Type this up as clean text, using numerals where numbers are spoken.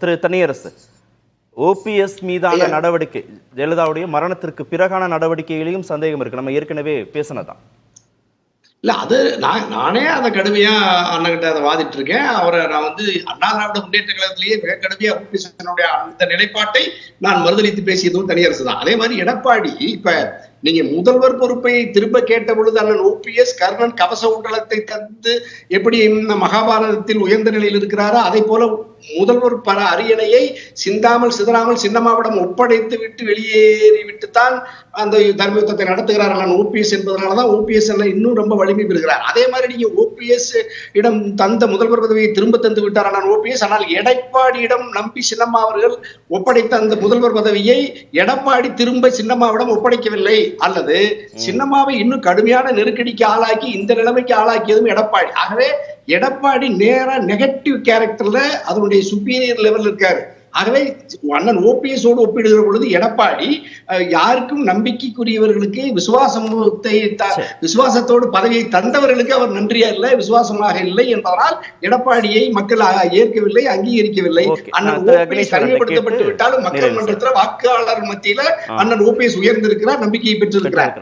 திரு தனியரசு, OPS மீதான நடவடிக்கை, ஜெயலலிதாவுடைய மரணத்திற்கு பிறகான நடவடிக்கைகளையும் சந்தேகம் இருக்கு. நம்ம ஏற்கனவே பேசினதான். இல்ல அது நானே அதை கடுமையா அண்ணகிட்ட அதை வாதிட்டு இருக்கேன். அவரை நான் அண்ணா திராவிட முன்னேற்ற கழகத்திலேயே மிக கடுமையா ஓபிஎஸ்னுடைய அந்த நிலைப்பாட்டை நான் மறுதளித்து பேசியதும் தனியரசு தான். அதே மாதிரி எடப்பாடி இப்ப நீங்க முதல்வர் பொறுப்பை திரும்ப கேட்ட பொழுது அண்ணன் ஓபிஎஸ் கர்ணன் கவச உண்டலத்தை தந்து எப்படி இந்த மகாபாரதத்தில் உயர்ந்த நிலையில் இருக்கிறாரோ அதை போல முதல்வர் பல அரியணையை சிந்தாமல் சிதறாமல் சின்னம்மாவிடம் ஒப்படைத்து விட்டு வெளியேறிவிட்டுத்தான் அந்த தர்ம யுத்தத்தை நடத்துகிறார் அண்ணன் ஓபிஎஸ் என்பதனாலதான் ஓபிஎஸ் அண்ணன் இன்னும் ரொம்ப வலிமை பெறுகிறார். அதே மாதிரி நீங்க ஓபிஎஸ் இடம் தந்த முதல்வர் பதவியை திரும்ப தந்து விட்டார் அண்ணன் ஓபிஎஸ். ஆனால் எடப்பாடியிடம் நம்பி சின்னம்மா அவர்கள் ஒப்படைத்த அந்த முதல்வர் பதவியை எடப்பாடி திரும்ப சின்னம்மாவிடம் ஒப்படைக்கவில்லை. அல்லது சின்னம்மாவை இன்னும் கடுமையான நெருக்கடிக்கு ஆளாக்கி இந்த நிலைமைக்கு ஆளாக்கியதும் எடப்பாடி. ஆகவே எடப்பாடி நேரா நெகட்டிவ் கேரக்டர்ல அதனுடைய சுப்பீரியர் லெவல் இருக்காரு. ஆகவே அண்ணன் ஓபிஎஸோடு ஒப்பிடுகிற பொழுது எடப்பாடி யாருக்கும் நம்பிக்கைக்குரியவர்களுக்கு விசுவாசத்தோடு பதவியை தந்தவர்களுக்கு அவர் நன்றியா இல்லை, விசுவாசமாக இல்லை என்பதனால் எடப்பாடியை மக்கள் ஏற்கவில்லை, அங்கீகரிக்கவில்லை. அண்ணன் ஓபிஎஸ் தனிமைப்படுத்தப்பட்டு விட்டாலும் மக்கள் மன்றத்தில் வாக்காளர் மத்தியில அண்ணன் ஓபிஎஸ் உயர்ந்திருக்கிறார், நம்பிக்கையை பெற்றிருக்கிறார்.